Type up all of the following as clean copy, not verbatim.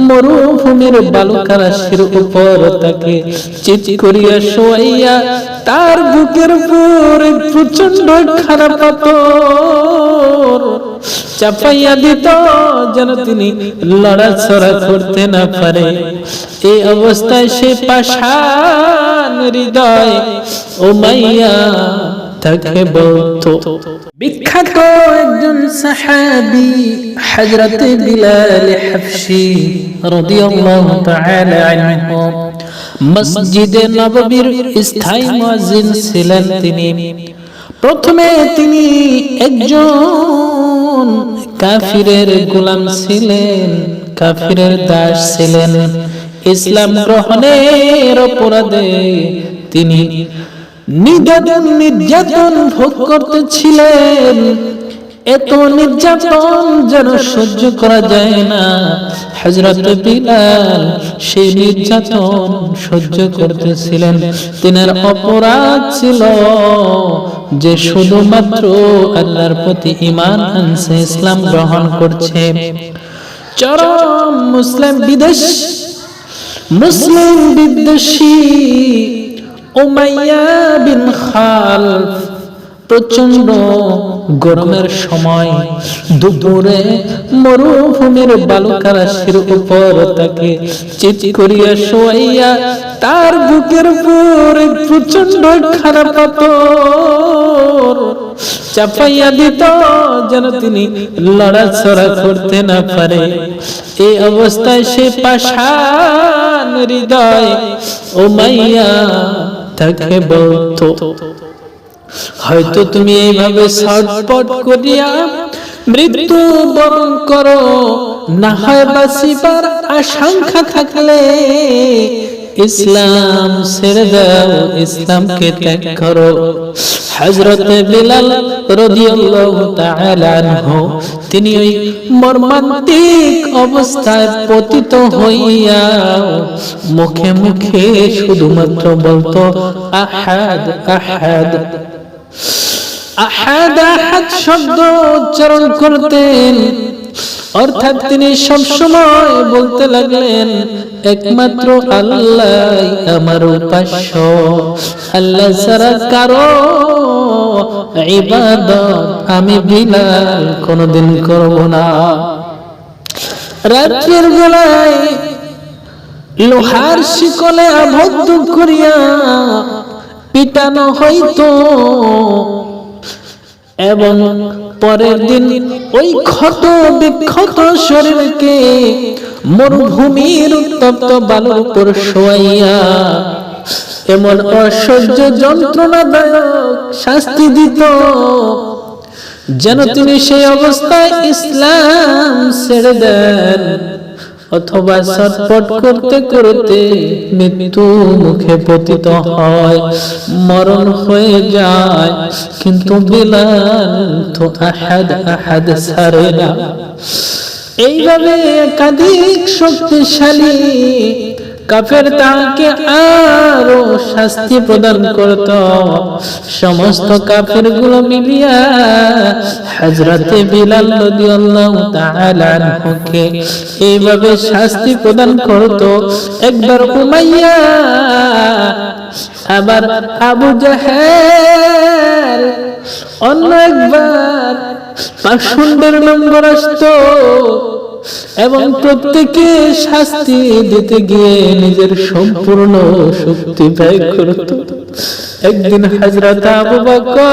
মরুভূমির বালুকারাশির উপর তাকে চিত করিয়া শোয়াইয়া তার বুকের উপর প্রচন্ড খারাপ পাথর চাপাইয়া দিত যেন তিনি লড়াচড়া করতে না পারে। এই অবস্থায় সে পাষাণ হৃদয় উমাইয়া তাকে বলতো। বিখ্যাত একজন সাহাবী হযরত বিলাল হাবশী রাদিয়াল্লাহু তাআলা আনহু মসজিদে নববীর স্থায়ী মুয়াজ্জিন ছিলেন। তিনি প্রথমে তিনি একজন কাফিরের গোলাম ছিলেন, কাফিরের দাস ছিলেন। ইসলাম গ্রহণের অপরাধে তিনি নির্যাতন ভোগ করতেছিলেন। এত নির্যাতন যেন সহ্য করা যায় না। হযরত বিলাল সেই নির্যাতন সহ্য করতেছিলেন। তিনার অপরাধ ছিল যে শুধুমাত্র আল্লাহর প্রতি ঈমান আনছে, ইসলাম গ্রহণ করছে। চরম মুসলিম বিদ্বেষী উমাইয়া বিন খালফ প্রচন্ড গরমের সময় দুপুরে মরুভূমির বালুকারাশির উপর তাকে চিত করিয়া শোয়াইয়া তার বুকের উপর প্রচন্ড খারাপ পাথর চাপাইয়া দিত যেন তিনি লড়াচড়া করতে না পারে। এই অবস্থায় সে পাষাণ হৃদয় উমাইয়া তাকে বলতো, হয়তো তুমি এইভাবে ছটফট করিয়া মৃত্যু বরণ করো, না হয় বাঁচিবার আশঙ্কা থাকলে ইসলাম ছেড়ে দাও, ইসলামকে ত্যাগ করো। হযরত বিলাল রাদিয়াল্লাহু তাআলা আনহু তিনি ওই মর্মান্তিক অবস্থায় পতিত হইয়া মুখে মুখে শুধুমাত্র বলতো আহাদ আহাদ আহাদ আহাদ শব্দ উচ্চারণ করতেন। অর্থাৎ তিনি সবসময় বলতে লাগলেন একমাত্র আল্লাহ আমার উপাস্য, আল্লাহ ছাড়া কারো ইবাদত আমি বিলাল কোনদিন করব না। রাতের বেলায় লোহার শিকলে আবদ্ধ করিয়া পিটানো হইতো এবং পরের দিন ওই ক্ষত বিক্ষত শরীরকে মরুভূমির উত্তপ্ত বালুর উপর শোয়াইয়া এমন অসহ্য যন্ত্রণাদায়ক শাস্তি দিত যেন তিনি সেই অবস্থায় ইসলাম ছেড়ে দেন অথবা ছটফট করতে করতে মৃত্যু মুখে পতিত হয়, মরণ হয়ে যায়। কিন্তু বিলাল তো আহাদ আহাদ ছাড়ে না। এইভাবে একাধিক শক্তিশালী কাফের তাকে আরো শাস্তি প্রদান করত। সমস্ত কাফের গুলো মিলিয়া হযরত বিলাল রাদিয়াল্লাহু তাআলা আনহুকে এইভাবে শাস্তি প্রদান করত। একবার উমাইয়া, আবার আবু জাহেল, অন্য একবার পাষণ্ডের নম্বর আসতো এবং প্রত্যেকে শাস্তি দিতে গিয়ে নিজের সম্পূর্ণ শক্তি ব্যয় করত। একদিন হযরত আবু বকর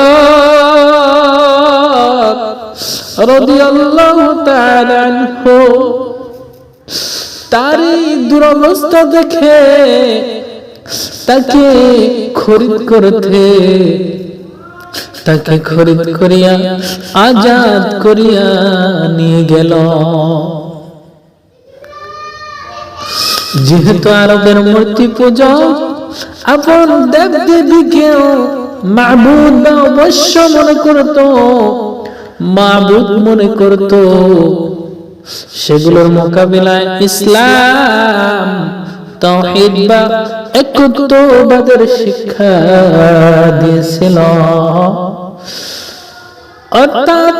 রাদিয়াল্লাহু তাআলা আনহু তারই দুরবস্থা দেখে তাকে খরিদ করিয়া আজাদ করিয়া নিয়ে গেল। যেহেতু আরবের মূর্তি পূজা আপন দেব দেবীকেও মাবুদ বা অবশ্য মাবুদ মনে করত, সেগুলোর মোকাবিলায় ইসলাম তাওহীদ বা একত্ববাদের শিক্ষা দিয়েছিল। অর্থাৎ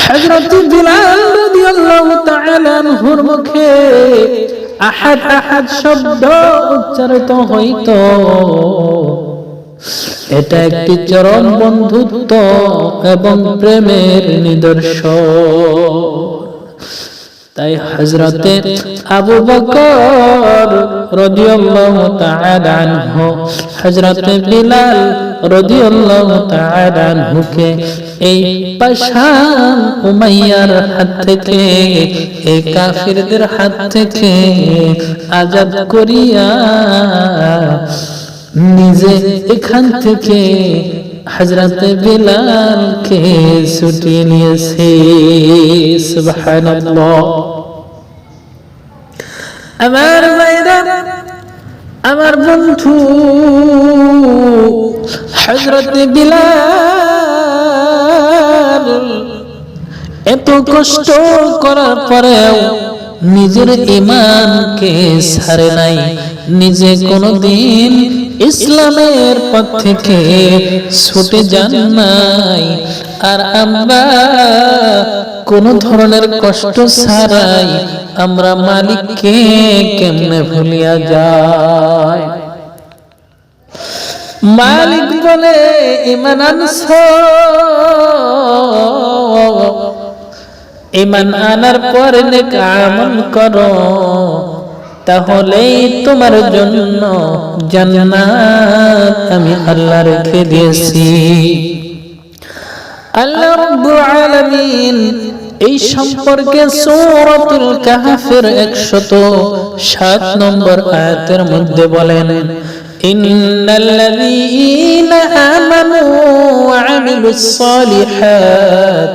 হযরত বিলাল রাদিয়াল্লাহু তাআলা আনহুর মুখে আহাদ আহাদ শব্দ উচ্চারিত হইতো। এটা একটি চরম বন্ধুত্ব এবং প্রেমের নিদর্শন। তাই হযরতে আবু বকর রাদিয়াল্লাহু তাআলা আনহু হযরতে বিলাল রাদিয়াল্লাহু তাআলা আনহুকে এই পাশান উমাইয়ার হাত থেকে, এই কাফিরদের হাত থেকে আজাদ করিয়া নিজে এখান থেকে হযরত বিলালকে ছুটিয়ে নিয়েছে। সুবহানাল্লাহ। আমার ভাইরা, আমার বন্ধু, হযরত বিলাল এত কষ্ট করার পরেও নিজের ঈমানকে ছাড়ে নাই, নিজে কোনদিন ইসলামের পথ থেকে ছুটে যান নাই। আর আমরা কোন ধরনের কষ্ট ছাড়াই আমরা মালিককে কেমনে ভুলিয়া যাই। মালিক বলে ঈমান আনছো, ঈমান আনার পরে নেক আমল করো, তাহলেই তোমার জন্য জান্নাত আমি আল্লাহ রেখে দিয়েছি। আল্লাহ রাব্বুল আলামিন এই সম্পর্কে সূরাতুল কাহফের 107 নম্বর আয়াতের মধ্যে বলেন, ইন্নাল্লাযীনা আমানু ওয়া আমিলুস সালিহাত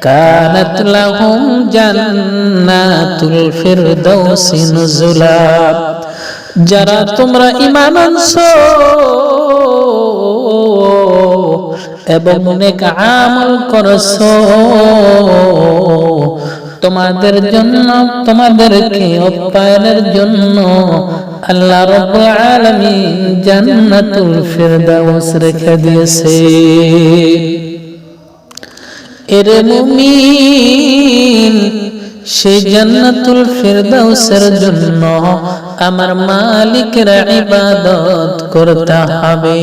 কানাত লাহুম জান্নাতুল ফিরদাউসি নুজুলা। যারা তোমরা ঈমান আনছো এবং নেক আমল করছো, তোমাদের জন্য, তোমাদেরকে আপ্যায়নের জন্য আল্লাহ রাব্বুল আলামিন জান্নাতুল ফিরদাউস রেখে দিয়েছে। এরে মুমিন, সেই জান্নাতুল ফিরদাউসের জন্য আমার মালিকের ইবাদত করতে হবে।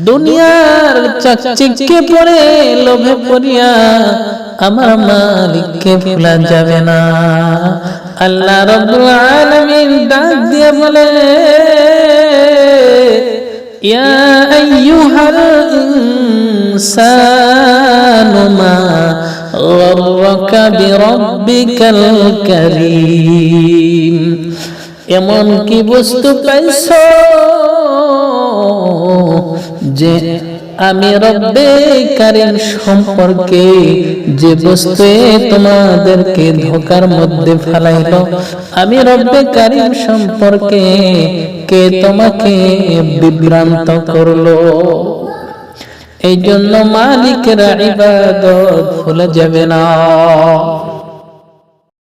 দুনিয়ার চাকচিক্যে পড়ে লোভে পড়িয়া আমার মালিককে ভুলা যাবে না। আল্লাহ রাব্বুল আলামিন ডাক দিয়ে বলে, ইয়া আইয়ুহাল ইনসানু মা গাররাকা বিরাব্বিকাল কারীম। এমন কি বস্তু পাইছো যে আমি রব্বে কারীম সম্পর্কে, যে বস্তু তোমাদেরকে ধোঁকার মধ্যে ফেলাইলো, আমি রব্বে কারীম সম্পর্কে কে তোমাকে বিভ্রান্ত করলো? এই জন্য মালিকের ইবাদত ভুলে যাবে না।